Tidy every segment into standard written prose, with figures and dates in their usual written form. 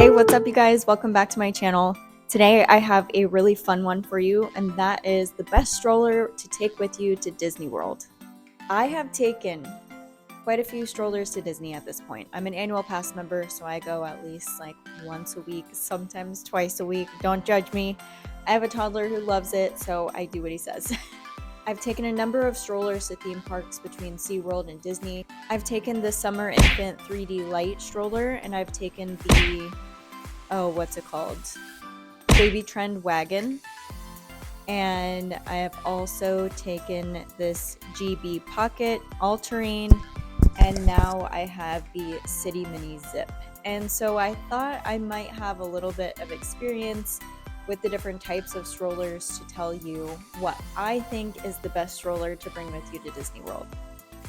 Hey, what's up you guys? Welcome back to my channel. Today I have a really fun one for you, and that is the best stroller to take with you to Disney World. I have taken quite a few strollers to Disney at this point. I'm an annual pass member, so I go at least like once a week, sometimes twice a week. Don't judge me. I have a toddler who loves it, so I do what he says. I've taken a number of strollers to theme parks between SeaWorld and Disney. I've taken the Summer Infant 3D Light stroller, and I've taken the, what's it called? Baby Trend Wagon. And I have also taken this GB Pocket All-Terrain, and now I have the City Mini Zip. And so I thought I might have a little bit of experience with the different types of strollers to tell you what I think is the best stroller to bring with you to Disney World.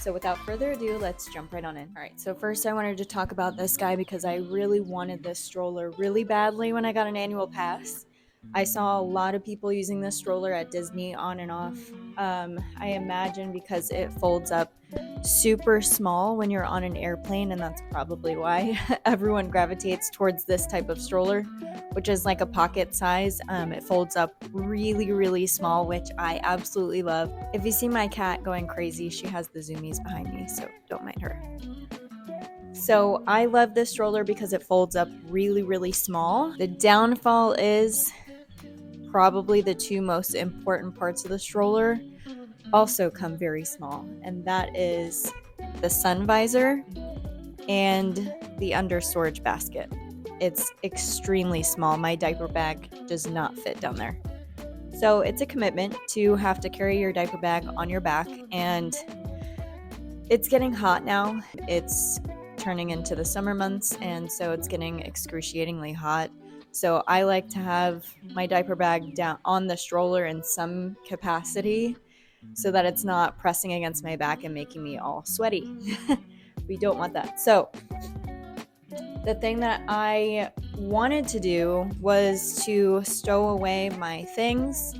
So without further ado, let's jump right on in. All right, so first I wanted to talk about this guy because I really wanted this stroller really badly when I got an annual pass. I saw a lot of people using this stroller at Disney on and off. I imagine because it folds up super small when you're on an airplane, and that's probably why everyone gravitates towards this type of stroller, which is like a pocket size. It folds up really, really small, which I absolutely love. If you see my cat going crazy, she has the zoomies behind me, so don't mind her. So I love this stroller because it folds up really, really small. The downfall is probably the two most important parts of the stroller also come very small, and that is the sun visor and the under storage basket. It's extremely small. My diaper bag does not fit down there. So it's a commitment to have to carry your diaper bag on your back, and it's getting hot now. It's turning into the summer months, and so it's getting excruciatingly hot. So I like to have my diaper bag down on the stroller in some capacity so that it's not pressing against my back and making me all sweaty. We don't want that. So the thing that I wanted to do was to stow away my things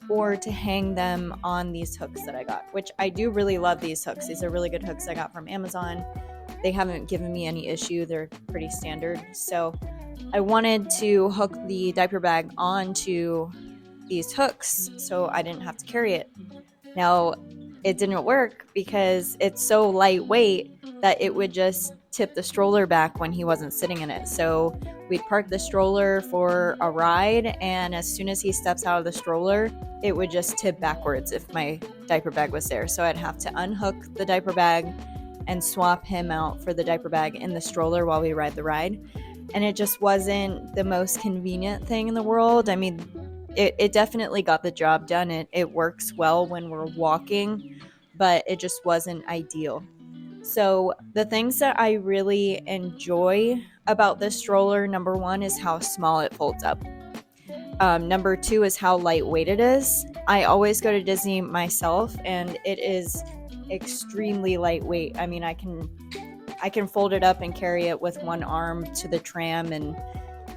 or to hang them on these hooks that I got, which I do really love these hooks. These are really good hooks I got from Amazon. They haven't given me any issue. They're pretty standard. So I wanted to hook the diaper bag onto these hooks so I didn't have to carry it. Now, it didn't work because it's so lightweight that it would just tip the stroller back when he wasn't sitting in it. So we'd park the stroller for a ride, and as soon as he steps out of the stroller, it would just tip backwards if my diaper bag was there. So I'd have to unhook the diaper bag and swap him out for the diaper bag in the stroller while we ride the ride. And it just wasn't the most convenient thing in the world. I mean, it definitely got the job done. It works well when we're walking, but it just wasn't ideal. So the things that I really enjoy about this stroller, number one, is how small it folds up. Number two is how lightweight it is. I always go to Disney myself, and it is extremely lightweight. I mean, I can fold it up and carry it with one arm to the tram and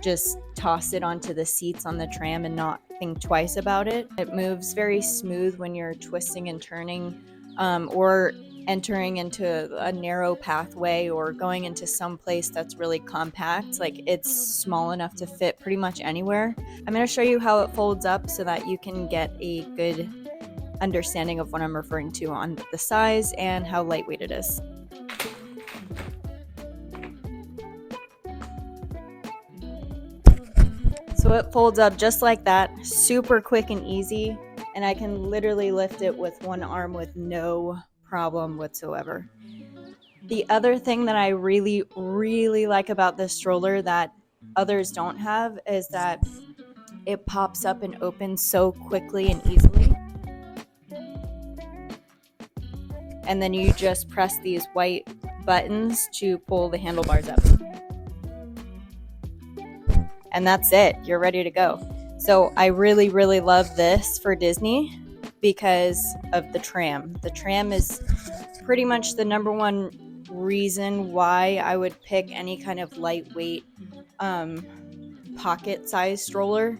just toss it onto the seats on the tram and not think twice about it. It moves very smooth when you're twisting and turning, or entering into a narrow pathway or going into some place that's really compact. Like, it's small enough to fit pretty much anywhere. I'm going to show you how it folds up so that you can get a good understanding of what I'm referring to on the size and how lightweight it is. So it folds up just like that, super quick and easy, and I can literally lift it with one arm with no problem whatsoever. The other thing that I really, really like about this stroller that others don't have is that it pops up and opens so quickly and easily. And then you just press these white buttons to pull the handlebars up. And that's it. You're ready to go. So I really, really love this for Disney because of the tram. The tram is pretty much the number one reason why I would pick any kind of lightweight pocket-sized stroller.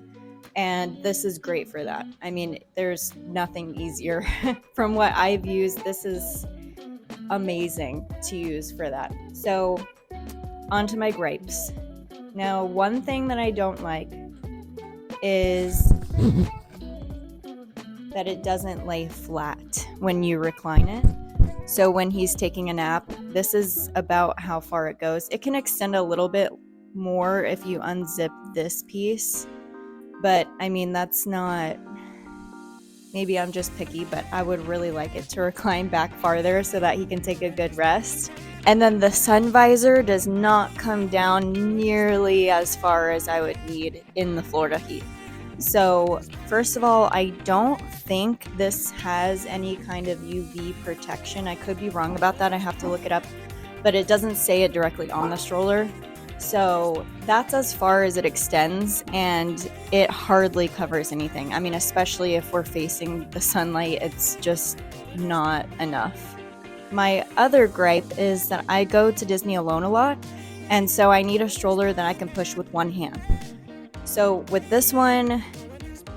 And this is great for that. I mean, there's nothing easier. From what I've used, this is amazing to use for that. So, on to my gripes. Now, one thing that I don't like is that it doesn't lay flat when you recline it. So when he's taking a nap, this is about how far it goes. It can extend a little bit more if you unzip this piece, but I mean, that's not, maybe I'm just picky, but I would really like it to recline back farther so that he can take a good rest. And then the sun visor does not come down nearly as far as I would need in the Florida heat. So first of all, I don't think this has any kind of UV protection. I could be wrong about that. I have to look it up, but it doesn't say it directly on the stroller. So that's as far as it extends, and it hardly covers anything. I mean, especially if we're facing the sunlight, it's just not enough. My other gripe is that I go to Disney alone a lot, and so I need a stroller that I can push with one hand. So with this one,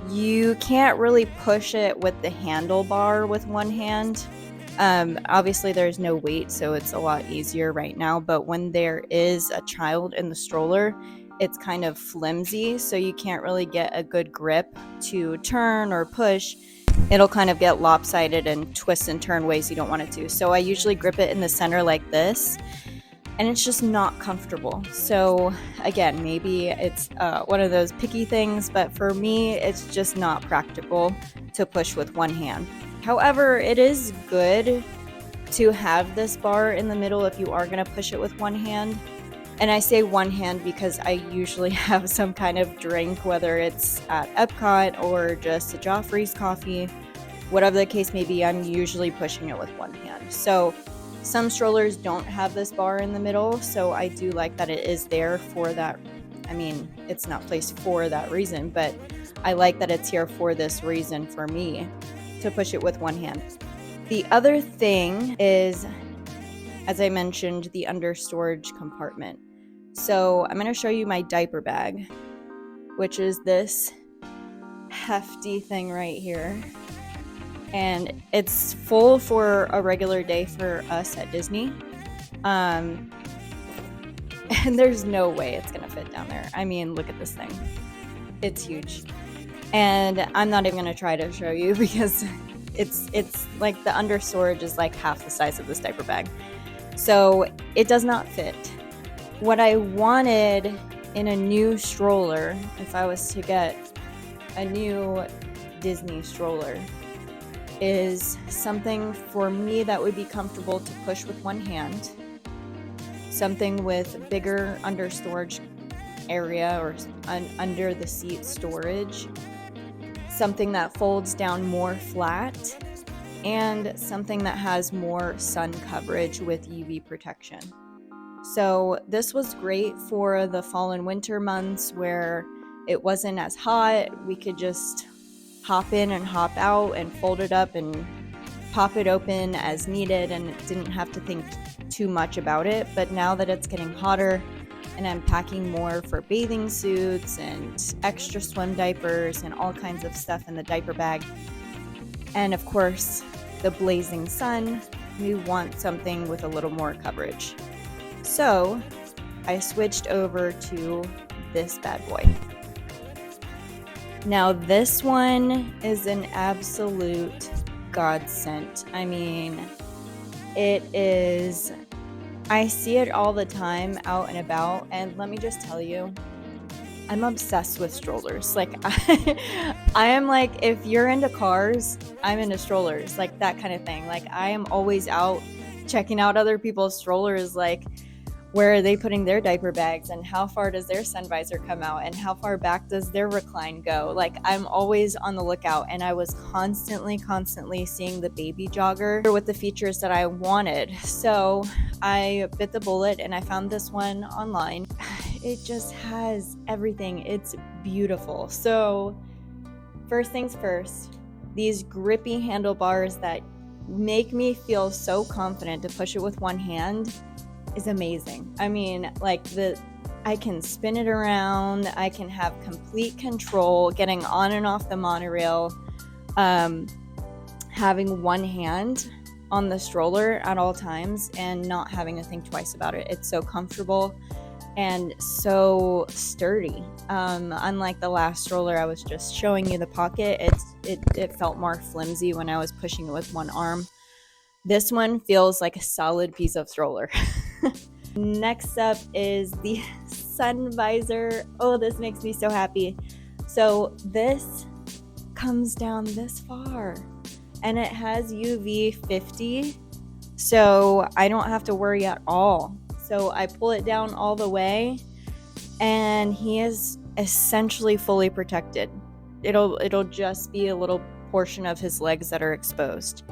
you can't really push it with the handlebar with one hand. Obviously there's no weight, so it's a lot easier right now, but when there is a child in the stroller, it's kind of flimsy, so you can't really get a good grip to turn or push. It'll kind of get lopsided and twist and turn ways you don't want it to. So I usually grip it in the center like this, and it's just not comfortable. So again, maybe it's one of those picky things, but for me, it's just not practical to push with one hand. However, it is good to have this bar in the middle if you are going to push it with one hand. And I say one hand because I usually have some kind of drink, whether it's at Epcot or just a Joffrey's coffee, whatever the case may be, I'm usually pushing it with one hand. So some strollers don't have this bar in the middle, so I do like that it is there for that. I mean, it's not placed for that reason, but I like that it's here for this reason for me, to push it with one hand. The other thing is, as I mentioned, the under storage compartment. So I'm going to show you my diaper bag, which is this hefty thing right here. And it's full for a regular day for us at Disney. And there's no way it's going to fit down there. I mean, look at this thing. It's huge. And I'm not even going to try to show you because it's like the under storage is like half the size of this diaper bag. So it does not fit. What I wanted in a new stroller, if I was to get a new Disney stroller, is something for me that would be comfortable to push with one hand, something with bigger under storage area or under the seat storage, something that folds down more flat, and something that has more sun coverage with UV protection. So this was great for the fall and winter months where it wasn't as hot. We could just hop in and hop out and fold it up and pop it open as needed, and didn't have to think too much about it. But now that it's getting hotter and I'm packing more for bathing suits and extra swim diapers and all kinds of stuff in the diaper bag, and of course the blazing sun, we want something with a little more coverage. So I switched over to this bad boy. Now this one is an absolute godsend. I mean, it is, I see it all the time out and about, and let me just tell you, I'm obsessed with strollers. Like I am like, if you're into cars, I'm into strollers, like that kind of thing. Like I am always out checking out other people's strollers, like where are they putting their diaper bags, and how far does their sun visor come out, and how far back does their recline go. Like I'm always on the lookout, and I was constantly seeing the baby jogger with the features that I wanted. So I bit the bullet and I found this one online. It just has everything. It's beautiful. So first things first, these grippy handlebars that make me feel so confident to push it with one hand is amazing. I mean, like I can spin it around, I can have complete control getting on and off the monorail, having one hand on the stroller at all times and not having to think twice about it. It's so comfortable. and so sturdy. Unlike the last stroller I was just showing you the pocket, it felt more flimsy when I was pushing it with one arm. This one feels like a solid piece of stroller. Next up is the sun visor. Oh, this makes me so happy. So this comes down this far and it has UV 50, so I don't have to worry at all. So I pull it down all the way and he is essentially fully protected. It'll just be a little portion of his legs that are exposed.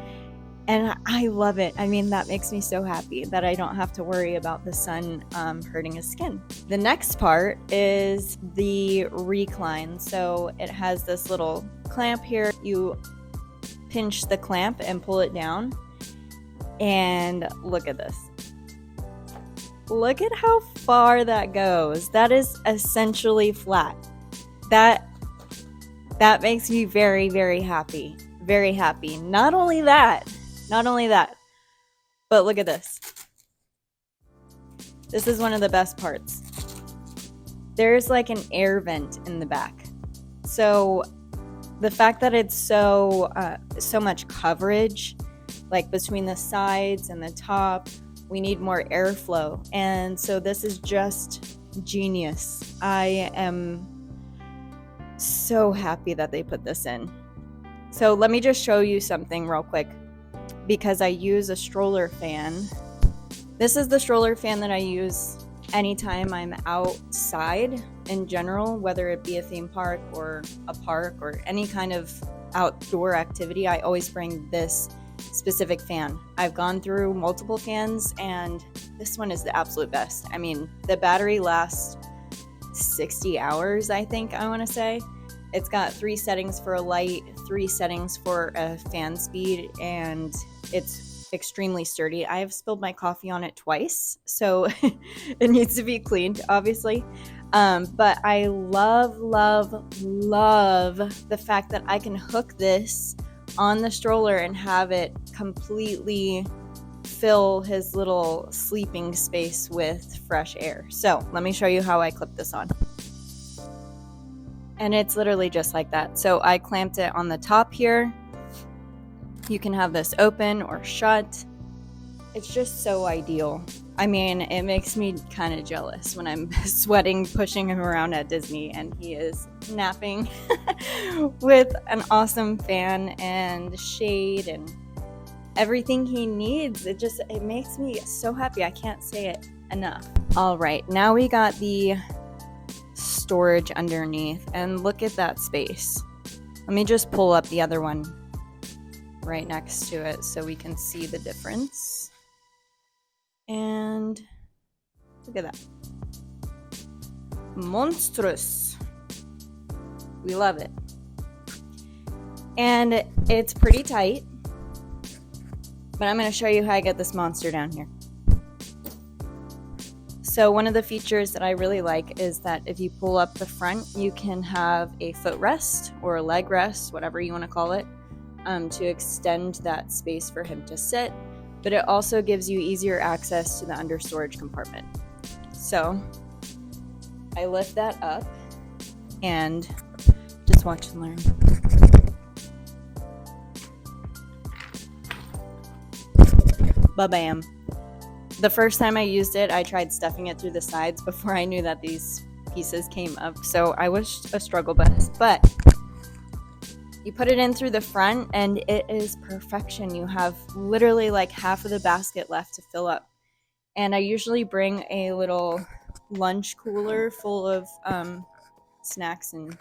And I love it. I mean, that makes me so happy that I don't have to worry about the sun hurting his skin. The next part is the recline. So it has this little clamp here. You pinch the clamp and pull it down. And look at this. Look at how far that goes. That is essentially flat. That makes me very, very happy. Very happy. Not only that, but look at this. This is one of the best parts. There's like an air vent in the back. So the fact that it's so much coverage, like between the sides and the top, we need more airflow. And so this is just genius. I am so happy that they put this in. So let me just show you something real quick, because I use a stroller fan. This is the stroller fan that I use anytime I'm outside in general, whether it be a theme park or a park or any kind of outdoor activity. I always bring this specific fan. I've gone through multiple fans and this one is the absolute best. I mean, the battery lasts 60 hours, I think I want to say. It's got 3 settings for a light, 3 settings for a fan speed, and it's extremely sturdy. I have spilled my coffee on it twice, so it needs to be cleaned, obviously. But I love the fact that I can hook this on the stroller and have it completely fill his little sleeping space with fresh air. So let me show you how I clip this on. And it's literally just like that. So I clamped it on the top here. You can have this open or shut. It's just so ideal. I mean, it makes me kind of jealous when I'm sweating, pushing him around at Disney, and he is napping with an awesome fan and shade and everything he needs. It makes me so happy. I can't say it enough. All right, now we got the storage underneath, and look at that space. Let me just pull up the other one right next to it so we can see the difference. And look at that. Monstrous. We love it. And it's pretty tight, but I'm going to show you how I get this monster down here. So one of the features that I really like is that if you pull up the front, you can have a footrest or a leg rest, whatever you want to call it, to extend that space for him to sit. But it also gives you easier access to the under storage compartment. So I lift that up and just watch and learn. Ba-bam. The first time I used it, I tried stuffing it through the sides before I knew that these pieces came up. So I was a struggle bus, but you put it in through the front and it is perfection. You have literally like half of the basket left to fill up. And I usually bring a little lunch cooler full of snacks and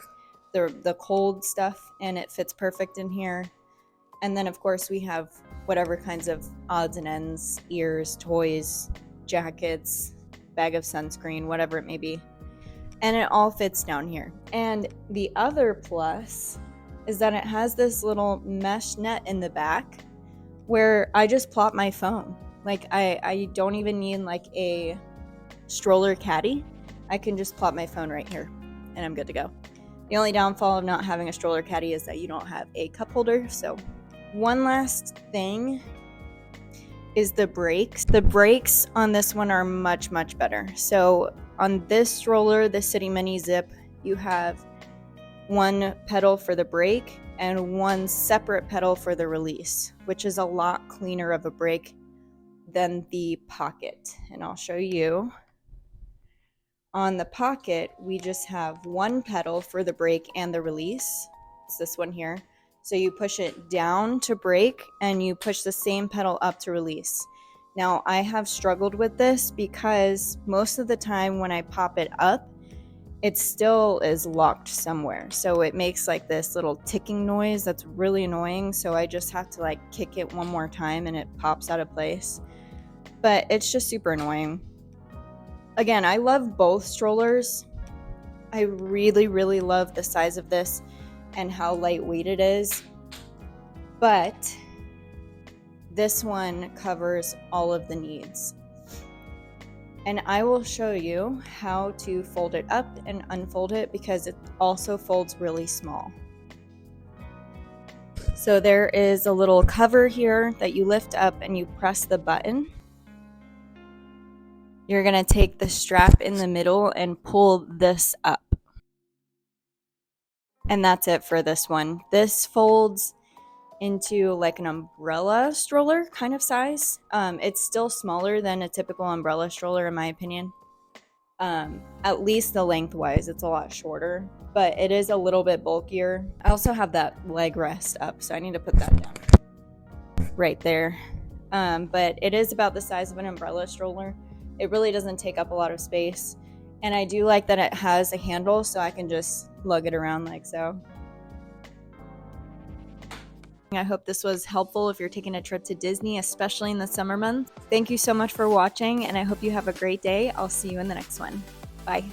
the cold stuff, and it fits perfect in here. And then of course we have whatever kinds of odds and ends, ears, toys, jackets, bag of sunscreen, whatever it may be. And it all fits down here. And the other plus is that it has this little mesh net in the back where I just plop my phone. Like I don't even need like a stroller caddy. I can just plop my phone right here and I'm good to go. The only downfall of not having a stroller caddy is that you don't have a cup holder. So one last thing is the brakes. The brakes on this one are much better. So on this stroller, the City Mini Zip, you have one pedal for the brake and one separate pedal for the release, which is a lot cleaner of a brake than the Pocket. And I'll show you. On the Pocket, we just have one pedal for the brake and the release. It's this one here. So you push it down to brake and you push the same pedal up to release. Now, I have struggled with this because most of the time when I pop it up, it still is locked somewhere. So it makes like this little ticking noise that's really annoying. So I just have to like kick it one more time and it pops out of place. But it's just super annoying. Again, I love both strollers. I really, really love the size of this and how lightweight it is. But this one covers all of the needs. And I will show you how to fold it up and unfold it because it also folds really small. So there is a little cover here that you lift up and you press the button. You're going to take the strap in the middle and pull this up. And that's it for this one. This folds into like an umbrella stroller kind of size. It's still smaller than a typical umbrella stroller in my opinion. At least the lengthwise, it's a lot shorter, but it is a little bit bulkier. I also have that leg rest up, so I need to put that down right there. But it is about the size of an umbrella stroller. It really doesn't take up a lot of space. And I do like that it has a handle so I can just lug it around like so. I hope this was helpful if you're taking a trip to Disney, especially in the summer months. Thank you so much for watching, and I hope you have a great day. I'll see you in the next one. Bye.